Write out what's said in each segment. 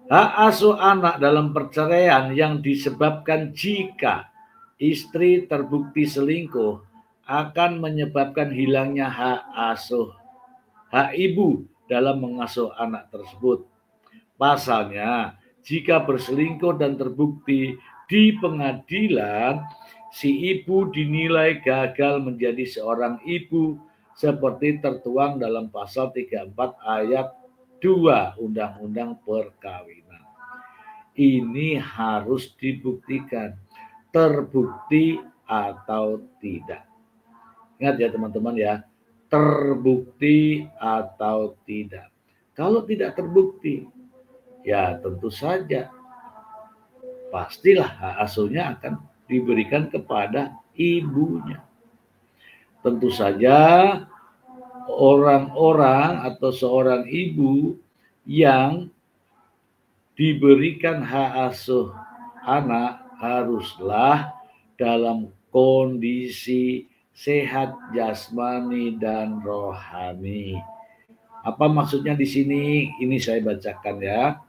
Hak asuh anak dalam perceraian yang disebabkan jika istri terbukti selingkuh akan menyebabkan hilangnya hak ibu dalam mengasuh anak tersebut. Pasalnya, jika berselingkuh dan terbukti di pengadilan, si ibu dinilai gagal menjadi seorang ibu seperti tertuang dalam pasal 34 ayat 2 Undang-Undang Perkawinan. Ini harus dibuktikan, terbukti atau tidak. Ingat ya teman-teman ya, terbukti atau tidak. Kalau tidak terbukti, ya tentu saja pastilah hak asuhnya akan diberikan kepada ibunya. Tentu saja orang-orang atau seorang ibu yang diberikan hak asuh anak haruslah dalam kondisi sehat jasmani dan rohani. Apa maksudnya di sini? Ini saya bacakan ya.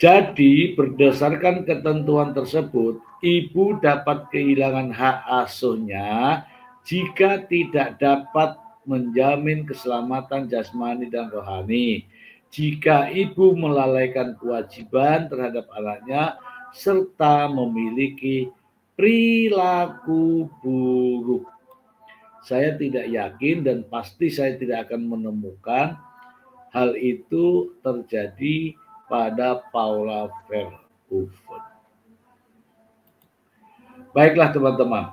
Jadi berdasarkan ketentuan tersebut, ibu dapat kehilangan hak asuhnya jika tidak dapat menjamin keselamatan jasmani dan rohani. Jika ibu melalaikan kewajiban terhadap anaknya serta memiliki perilaku buruk. Saya tidak yakin dan pasti saya tidak akan menemukan hal itu terjadi pada Paula Verhoeven. Baiklah teman-teman.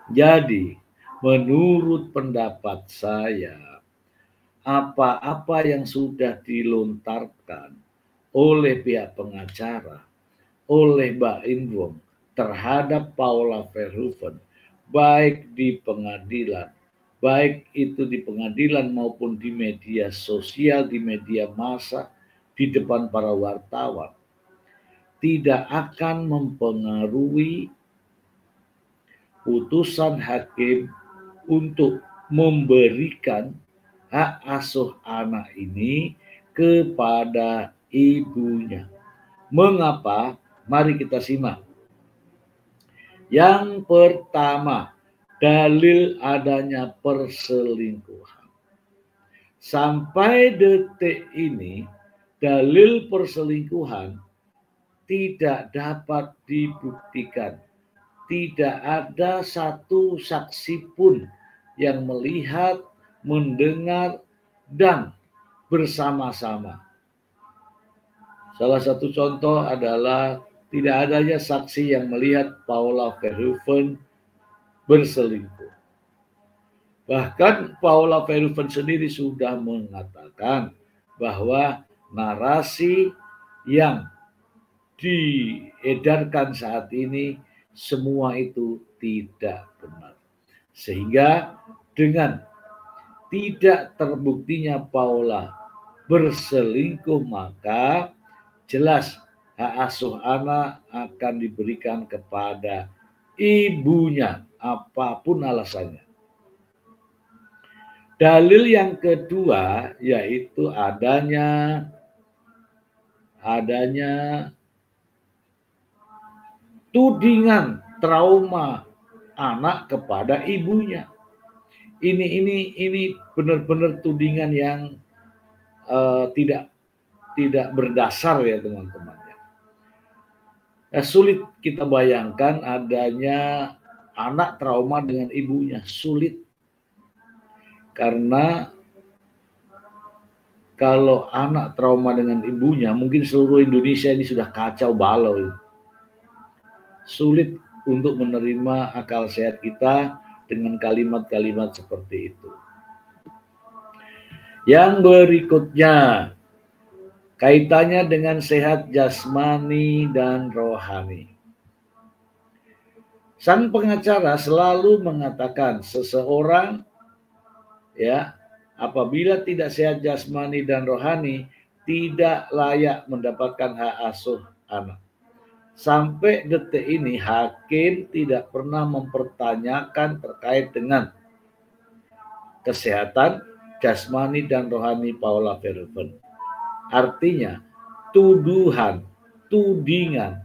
Jadi, menurut pendapat saya, apa-apa yang sudah dilontarkan oleh pihak pengacara, oleh Mbak Indwong terhadap Paula Verhoeven, baik di pengadilan, baik itu di pengadilan maupun di media sosial, di media massa, di depan para wartawan, tidak akan mempengaruhi putusan hakim untuk memberikan hak asuh anak ini kepada ibunya. Mengapa? Mari kita simak. Yang pertama, dalil adanya perselingkuhan. Sampai detik ini, dalil perselingkuhan tidak dapat dibuktikan. Tidak ada satu saksi pun yang melihat, mendengar, dan bersama-sama. Salah satu contoh adalah tidak adanya saksi yang melihat Paula Verhoeven berselingkuh. Bahkan Paula Verhoeven sendiri sudah mengatakan bahwa narasi yang diedarkan saat ini semua itu tidak benar. Sehingga dengan tidak terbuktinya Paula berselingkuh, maka jelas hak asuh anak akan diberikan kepada ibunya, apapun alasannya. Dalil yang kedua yaitu adanya tudingan trauma anak kepada ibunya. Ini benar-benar tudingan yang tidak berdasar ya teman-teman. Sulit kita bayangkan adanya anak trauma dengan ibunya, sulit. Karena kalau anak trauma dengan ibunya, mungkin seluruh Indonesia ini sudah kacau balau. Sulit untuk menerima akal sehat kita dengan kalimat-kalimat seperti itu. Yang berikutnya, kaitannya dengan sehat jasmani dan rohani. Sang pengacara selalu mengatakan seseorang apabila tidak sehat jasmani dan rohani tidak layak mendapatkan hak asuh anak. Sampai detik ini hakim tidak pernah mempertanyakan terkait dengan kesehatan jasmani dan rohani Paula Verhoeven. Artinya tuduhan, tudingan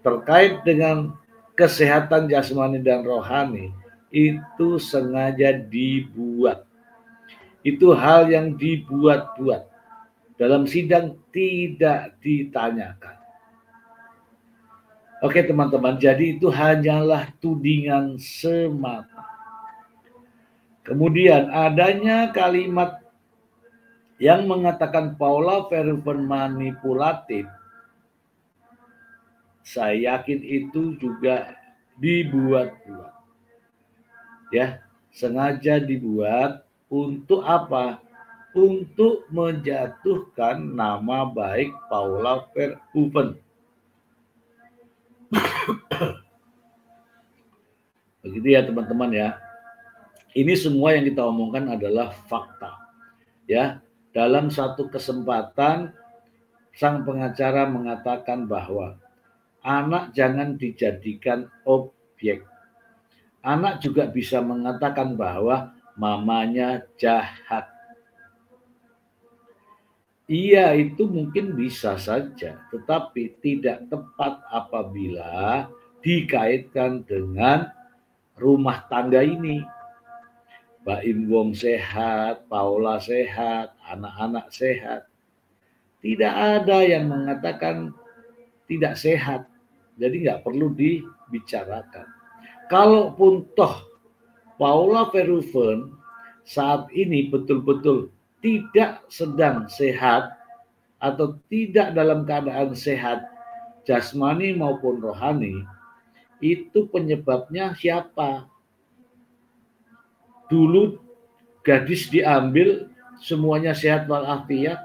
terkait dengan kesehatan jasmani dan rohani itu sengaja dibuat. Itu hal yang dibuat-buat. Dalam sidang tidak ditanyakan. Oke teman-teman, jadi itu hanyalah tudingan semata. Kemudian adanya kalimat yang mengatakan Paula Verhoeven manipulatif, saya yakin itu juga dibuat-buat. Ya, sengaja dibuat untuk apa? Untuk menjatuhkan nama baik Paula Verhoeven. Begitu ya teman-teman ya. Ini semua yang kita omongkan adalah fakta. Ya, dalam satu kesempatan sang pengacara mengatakan bahwa anak jangan dijadikan objek. Anak juga bisa mengatakan bahwa mamanya jahat. Iya, itu mungkin bisa saja, tetapi tidak tepat apabila dikaitkan dengan rumah tangga ini. Mbak Im Wong sehat, Paula sehat, anak-anak sehat. Tidak ada yang mengatakan tidak sehat. Jadi nggak perlu dibicarakan. Kalaupun toh Paula Verhoeven saat ini betul-betul tidak sedang sehat atau tidak dalam keadaan sehat jasmani maupun rohani, itu penyebabnya siapa? Dulu gadis diambil semuanya sehat walafiat,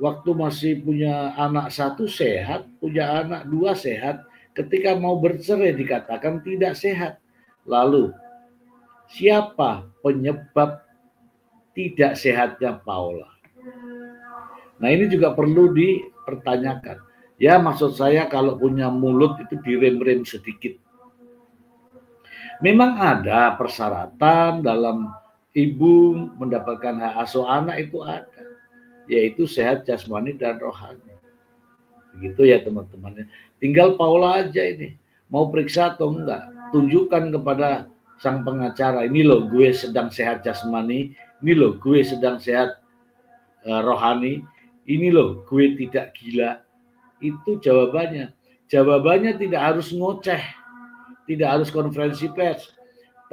waktu masih punya anak satu sehat, punya anak dua sehat, ketika mau bercerai dikatakan tidak sehat. Lalu siapa penyebab tidak sehatnya Paula? Nah ini juga perlu dipertanyakan. Ya maksud saya kalau punya mulut itu direm-rem sedikit. Memang ada persyaratan dalam ibu mendapatkan hak asuh anak itu ada. Yaitu sehat jasmani dan rohani. Begitu ya teman-teman. Tinggal Paula aja ini. Mau periksa atau enggak. Tunjukkan kepada sang pengacara. Ini loh gue sedang sehat jasmani. Ini loh gue sedang sehat rohani. Ini loh gue tidak gila. Itu jawabannya. Jawabannya tidak harus ngoceh. Tidak harus konferensi pers.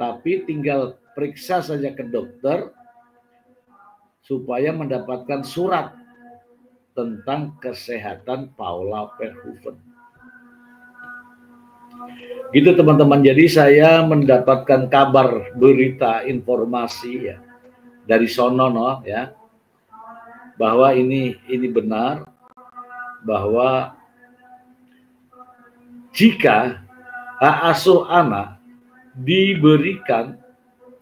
Tapi tinggal periksa saja ke dokter supaya mendapatkan surat tentang kesehatan Paula Verhoeven. Gitu teman-teman. Jadi saya mendapatkan kabar, berita, informasi ya dari sono ya bahwa ini benar, bahwa jika hak asuh anak diberikan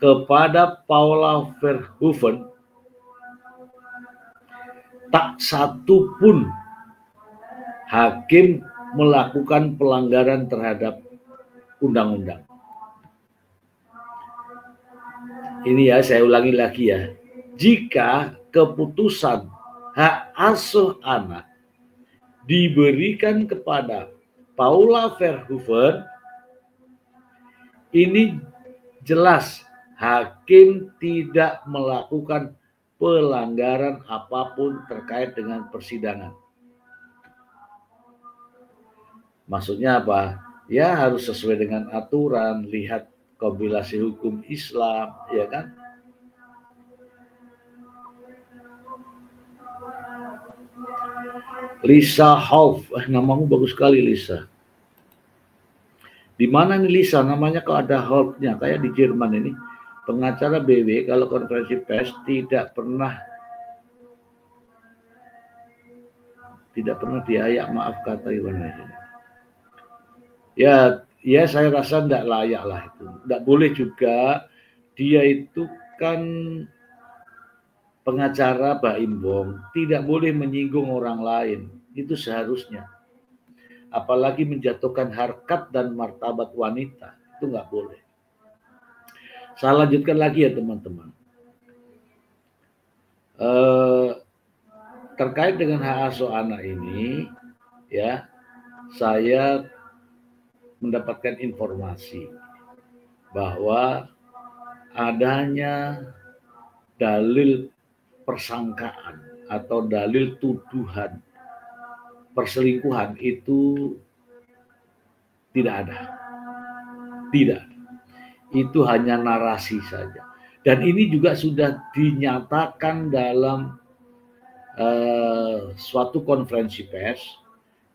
kepada Paula Verhoeven, tak satu pun hakim melakukan pelanggaran terhadap undang-undang. Ini ya, saya ulangi lagi ya. Jika keputusan hak asuh anak diberikan kepada Paula Verhoeven, ini jelas hakim tidak melakukan pelanggaran apapun terkait dengan persidangan. Maksudnya apa? Ya harus sesuai dengan aturan, lihat kompilasi hukum Islam, ya kan? Lisa Hoff, namamu bagus sekali Lisa. Di mana nih Lisa? Namanya kok ada Hoff-nya, kayak di Jerman ini. Pengacara BW kalau konferensi pers tidak pernah diayak, maaf kata gimana. Ya saya rasa tidak layak lah itu. Tidak boleh juga, dia itu kan pengacara Mbak Im Wong, tidak boleh menyinggung orang lain. Itu seharusnya. Apalagi menjatuhkan harkat dan martabat wanita. Itu nggak boleh. Saya lanjutkan lagi ya teman-teman. Terkait dengan hak asuh anak ini, ya, saya mendapatkan informasi bahwa adanya dalil persangkaan atau dalil tuduhan perselingkuhan itu tidak ada. Tidak. Itu hanya narasi saja. Dan ini juga sudah dinyatakan dalam suatu konferensi pers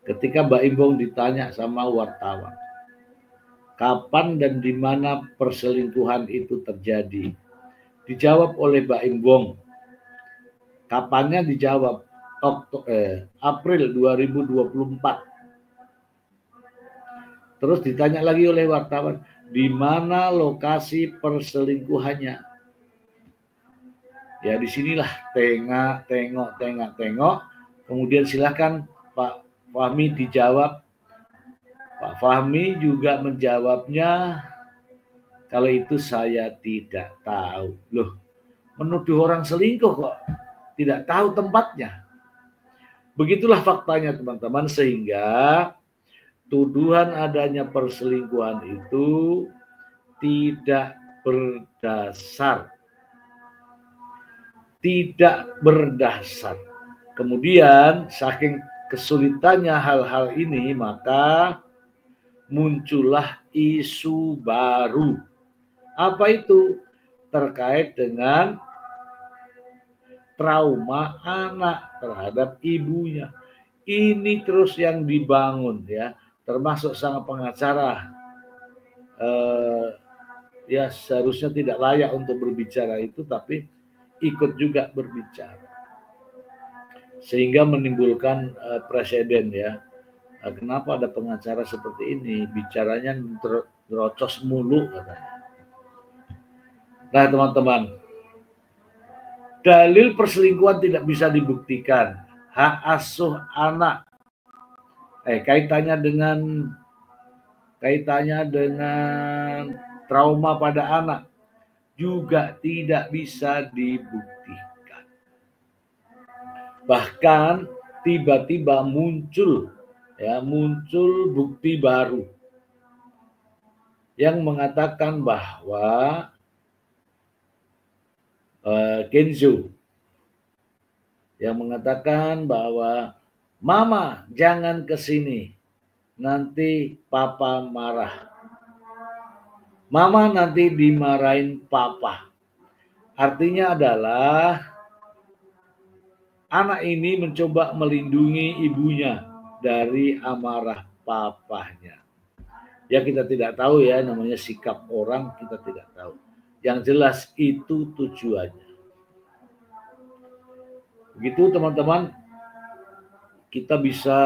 ketika Mbak Imbong ditanya sama wartawan, kapan dan di mana perselingkuhan itu terjadi. Dijawab oleh Mbak Imbong. Kapannya dijawab April 2024. Terus ditanya lagi oleh wartawan, di mana lokasi perselingkuhannya? Ya disinilah tengok. Kemudian silakan Pak Fahmi dijawab. Pak Fahmi juga menjawabnya, kalau itu saya tidak tahu. Loh, menuduh orang selingkuh kok tidak tahu tempatnya. Begitulah faktanya teman-teman, sehingga tuduhan adanya perselingkuhan itu tidak berdasar. Tidak berdasar. Kemudian saking kesulitannya hal-hal ini, maka muncullah isu baru. Apa itu? Terkait dengan trauma anak terhadap ibunya. Ini terus yang dibangun, ya, termasuk sang pengacara. Ya seharusnya tidak layak untuk berbicara itu, tapi ikut juga berbicara. Sehingga menimbulkan presiden, ya. Kenapa ada pengacara seperti ini? Bicaranya terocos mulu katanya. Nah teman-teman, dalil perselingkuhan tidak bisa dibuktikan. Hak asuh anak, kaitannya dengan trauma pada anak juga tidak bisa dibuktikan. Bahkan tiba-tiba muncul bukti baru yang mengatakan bahwa Kenzo yang mengatakan bahwa mama jangan ke sini, nanti papa marah. Mama nanti dimarahin papa. Artinya adalah anak ini mencoba melindungi ibunya dari amarah papahnya. Ya kita tidak tahu, ya, namanya sikap orang kita tidak tahu. Yang jelas itu tujuannya. Begitu teman-teman, kita bisa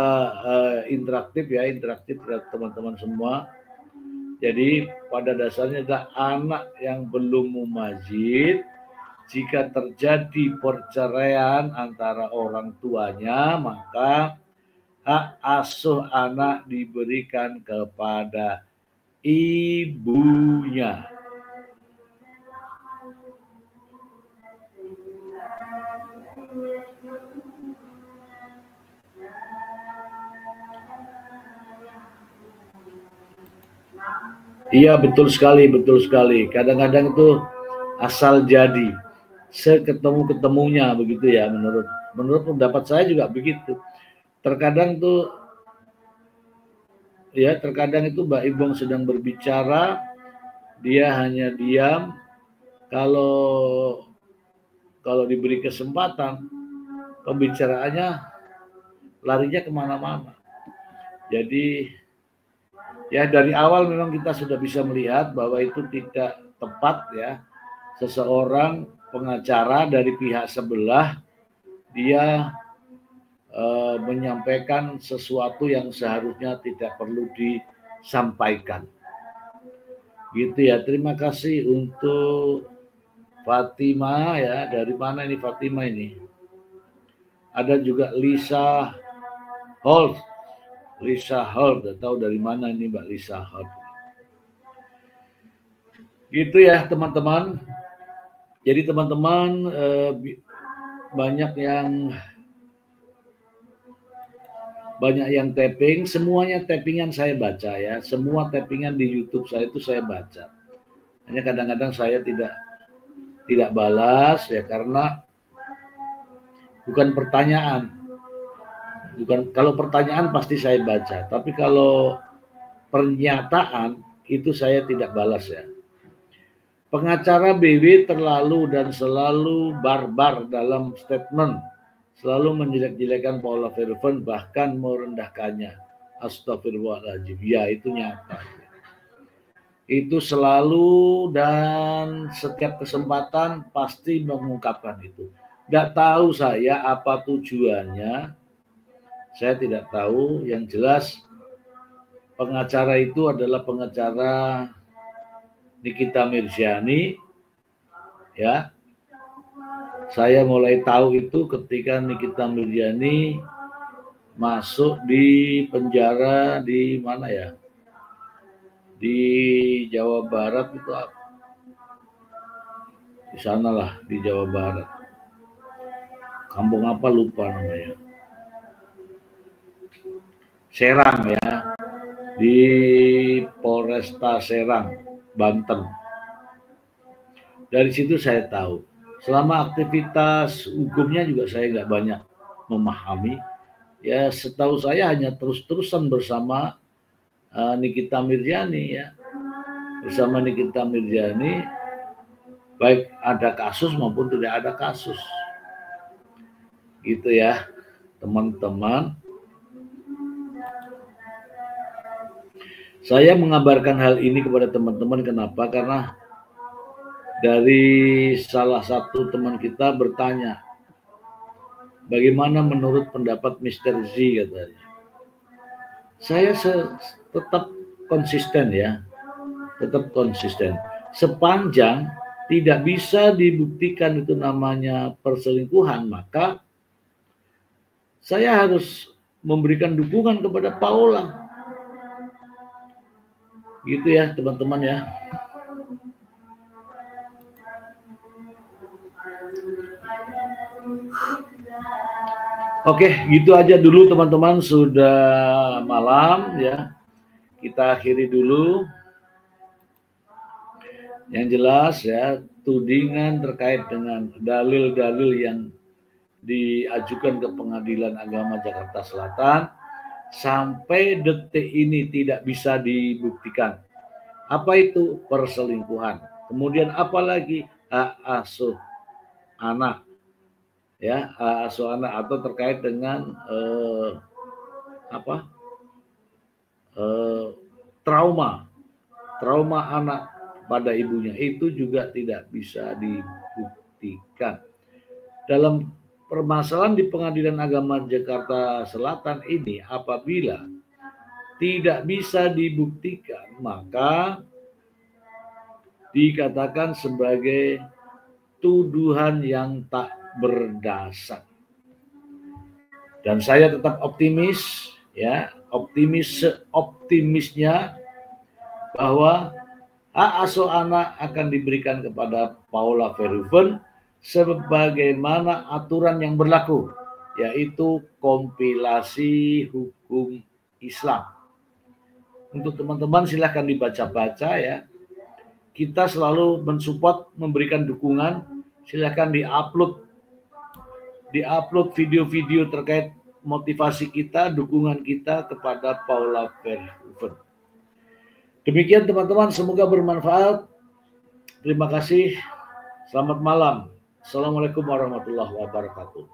interaktif dengan teman-teman semua. Jadi pada dasarnya adalah anak yang belum mumazid, jika terjadi perceraian antara orang tuanya, maka hak asuh anak diberikan kepada ibunya. Iya betul sekali. Kadang-kadang itu asal jadi, seketemu-ketemunya begitu, ya, menurut pendapat saya juga begitu. Terkadang itu Mbak Imbong sedang berbicara, dia hanya diam. Kalau diberi kesempatan, pembicaraannya larinya kemana-mana. Jadi ya dari awal memang kita sudah bisa melihat bahwa itu tidak tepat, ya. Seseorang pengacara dari pihak sebelah, dia menyampaikan sesuatu yang seharusnya tidak perlu disampaikan. Gitu, ya. Terima kasih untuk Fatima, ya. Dari mana ini Fatima ini? Ada juga Lisa Holt. Tahu dari mana ini Mbak Lisa Holt? Gitu, ya teman-teman. Jadi teman-teman banyak yang tapping, semuanya tappingan saya baca ya, semua tappingan di YouTube saya itu saya baca. Hanya kadang-kadang saya tidak balas ya karena bukan pertanyaan. Kalau pertanyaan pasti saya baca, tapi kalau pernyataan itu saya tidak balas ya. Pengacara BW terlalu dan selalu barbar dalam statement, selalu menjelek-jelekan Paula Verhoeven, bahkan merendahkannya. Astagfirullahaladzim, ya itu nyata. Itu selalu dan setiap kesempatan pasti mengungkapkan itu. Nggak tahu saya apa tujuannya, saya tidak tahu. Yang jelas pengacara itu adalah pengacara Nikita Mirzani, ya. Saya mulai tahu itu ketika Nikita Mirzani masuk di penjara di mana ya? Di Jawa Barat itu, di sanalah di Jawa Barat. Kampung apa lupa namanya. Serang ya, di Polresta Serang, Banten. Dari situ saya tahu. Selama aktivitas hukumnya juga saya nggak banyak memahami. Ya setahu saya hanya terus-terusan bersama Nikita Mirzani ya. Bersama Nikita Mirzani, baik ada kasus maupun tidak ada kasus. Gitu ya, teman-teman. Saya mengabarkan hal ini kepada teman-teman kenapa? Karena dari salah satu teman kita bertanya, bagaimana menurut pendapat Mr. Z katanya. Saya tetap konsisten ya, tetap konsisten. Sepanjang tidak bisa dibuktikan itu namanya perselingkuhan, maka saya harus memberikan dukungan kepada Paula. Gitu ya teman-teman ya. Oke, gitu aja dulu teman-teman, sudah malam ya. Kita akhiri dulu. Yang jelas ya, tudingan terkait dengan dalil-dalil yang diajukan ke Pengadilan Agama Jakarta Selatan sampai detik ini tidak bisa dibuktikan. Apa itu? Perselingkuhan. Kemudian apalagi hak asuh anak, ya, hak asuh anak atau terkait dengan trauma anak pada ibunya, itu juga tidak bisa dibuktikan. Dalam permasalahan di Pengadilan Agama Jakarta Selatan ini, apabila tidak bisa dibuktikan, maka dikatakan sebagai tuduhan yang tak berdasar. Dan saya tetap optimis, ya, optimisnya bahwa hak asuh anak akan diberikan kepada Paula Verhoeven sebagaimana aturan yang berlaku, yaitu kompilasi hukum Islam. Untuk teman-teman silahkan dibaca-baca ya. Kita selalu mensupport, memberikan dukungan. Silahkan diupload video-video terkait motivasi kita, dukungan kita kepada Paula Verhoeven. Demikian teman-teman, semoga bermanfaat. Terima kasih. Selamat malam. Assalamualaikum warahmatullahi wabarakatuh.